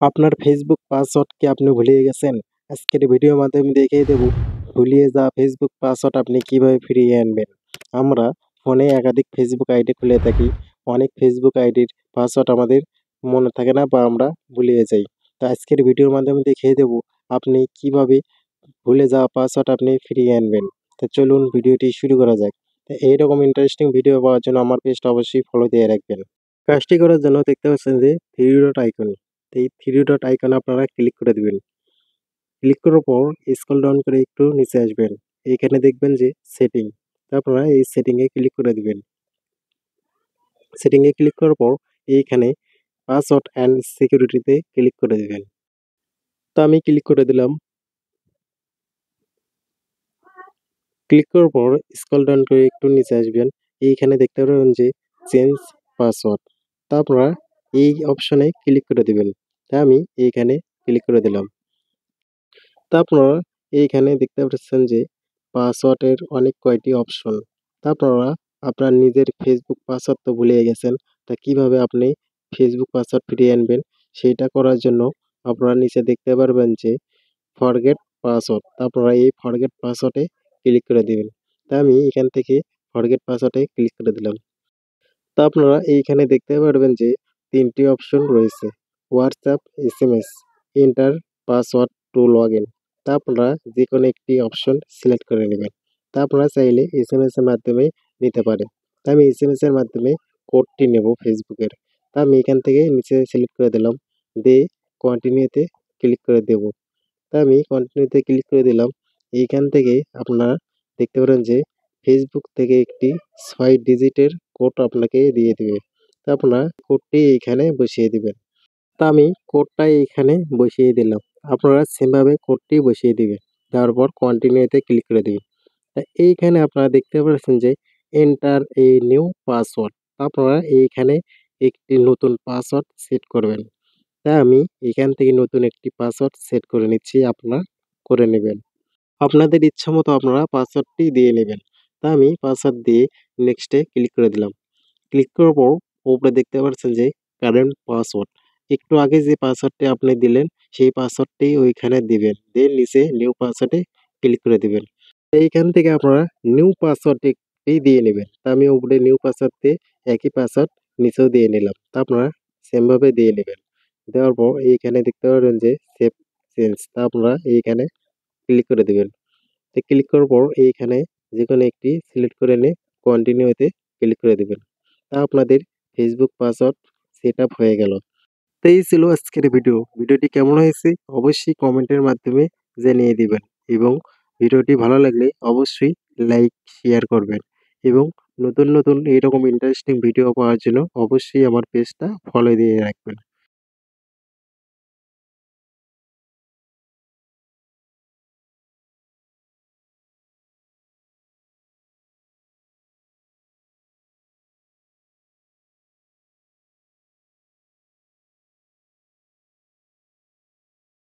আপনার Facebook password কি আপনি ভুলিয়ে গেছেন? আজকের ভিডিওর মাধ্যমে দেখিয়ে দেব ভুলিয়ে যাওয়া ফেসবুক পাসওয়ার্ড আপনি কিভাবে ফিরিয়ে আনবেন। আমরা ফোনে একাধিক ফেসবুক আইডি খুলে থাকি। অনেক ফেসবুক আইডির পাসওয়ার্ড আমাদের মনে থাকে না বা আমরা ভুলিয়ে যাই। তো আজকের ভিডিওর মাধ্যমে দেখিয়ে দেব আপনি কিভাবে ভুলে যাওয়া পাসওয়ার্ড আপনি ফিরিয়ে আনবেন। তো চলুন ভিডিওটি শুরু করা যাক। তো এইরকম ইন্টারেস্টিং ভিডিও পাওয়ার জন্য আমার পেজটা অবশ্যই ফলো দিয়ে রাখবেন। কাজটি করার জন্য দেখতে পাচ্ছেন যে থ্রি ডট আইকন, এই থ্রি ডট আইকনে আপনারা ক্লিক করে দিবেন। ক্লিক করার পর স্ক্রল ডাউন করে একটু নিচে আসবেন। এইখানে দেখবেন যে সেটিং, আপনারা এই সেটিংয়ে ক্লিক করে দিবেন। সেটিংয়ে ক্লিক করার পর এইখানে পাসওয়ার্ড অ্যান্ড সিকিউরিটিতে ক্লিক করে দিবেন। তো আমি ক্লিক করে দিলাম। ক্লিক করার পর স্ক্রল ডাউন করে একটু নিচে আসবেন। এইখানে দেখতে পারবেন যে চেঞ্জ পাসওয়ার্ড, তা আপনারা এই অপশনে ক্লিক করে দিবেন। তা আমি এইখানে ক্লিক করে দিলাম। তা আপনারা এইখানে দেখতে পাচ্ছেন যে পাসওয়ার্ডের অনেক কয়টি অপশন। তা আপনারা আপনার নিজের ফেসবুক পাসওয়ার্ড তো ভুলে গেছেন, তা কিভাবে আপনি ফেসবুক পাসওয়ার্ড ফিরিয়ে আনবেন সেইটা করার জন্য আপনারা নিচে দেখতে পারবেন যে ফরগেট পাসওয়ার্ড, আপনারা এই ফরগেট পাসওয়ার্ডে ক্লিক করে দিবেন। তা আমি এখান থেকে ফরগেট পাসওয়ার্ডে ক্লিক করে দিলাম। তা আপনারা এইখানে দেখতে পারবেন যে ৩ টি অপশন রয়েছে। WhatsApp, SMS, enter password to login. তা আপনারা যেকোনো একটি অপশন সিলেক্ট করে নেবেন। তা আপনারা চাইলে এসএমএস এর মাধ্যমে নিতে পারেন। তা আমি এসএমএস এর মাধ্যমে কোডটি নেব ফেসবুকের। তা আমি এখান থেকে নিচে সিলেক্ট করে দিলাম। দিয়ে কন্টিনিউতে ক্লিক করে দেব। তা আমি কন্টিনিউতে ক্লিক করে দিলাম। এইখান থেকে আপনারা দেখতে পারেন যে ফেসবুক থেকে একটি ৬ ডিজিটের কোড আপনাকে দিয়ে দিবে। তা আপনারা কোডটি এইখানে বসিয়ে দিবেন। তা আমি কোডটা এইখানে বসিয়ে দিলাম। আপনারা সেমভাবে কোডটি বসিয়ে দিবেন। দেওয়ার পর কন্টিনিউতে ক্লিক করে দিবেন। তা এইখানে আপনারা দেখতে পাচ্ছেন যে এন্টার এ নিউ পাসওয়ার্ড। আপনারা এইখানে একটি নতুন পাসওয়ার্ড সেট করবেন। তাই আমি এখান থেকে নতুন একটি পাসওয়ার্ড সেট করে নিচ্ছি, আপনারা করে নেবেন। আপনাদের ইচ্ছামতো আপনারা পাসওয়ার্ডটি দিয়ে নেবেন। তা আমি পাসওয়ার্ড দিয়ে নেক্সট এ ক্লিক করে দিলাম। ক্লিক করার পর উপরে দেখতে পাচ্ছেন যে কারেন্ট পাসওয়ার্ড। একটু আগে যে পাসওয়ার্ডটি আপনি দিলেন সেই পাসওয়ার্ডটি ওইখানে দিবেন। দিয়ে নিচে নিউ পাসওয়ার্ডে ক্লিক করে দিবেন। এইখান থেকে আপনারা নিউ পাসওয়ার্ডটি দিয়ে নেবেন। তা আমি উপরে নিউ পাসওয়ার্ড দিয়ে একই পাসওয়ার্ড নিচেও দিয়ে নিলাম। তা আপনারা সেম ভাবে দিয়ে নেবেন। দেওয়ার পর এইখানে দেখতে পারবেন যে সেভ চেঞ্জ, তা আপনারা এইখানে ক্লিক করে দিবেন। তো ক্লিক করার পর এইখানে যেকোনো একটি সিলেক্ট করে নিয়ে কন্টিনিউতে ক্লিক করে দিবেন। তা আপনাদের ফেসবুক পাসওয়ার্ড সেট আপ হয়ে গেল। তো এই ছিল আজকের ভিডিও। ভিডিওটি কেমন হয়েছে অবশ্যই কমেন্টের মাধ্যমে জানিয়ে দিবেন এবং ভিডিওটি ভালো লাগলে অবশ্যই লাইক, শেয়ার করবেন এবং নতুন নতুন এইরকম ইন্টারেস্টিং ভিডিও পাওয়ার জন্য অবশ্যই আমার পেজটা ফলো দিয়ে রাখবেন।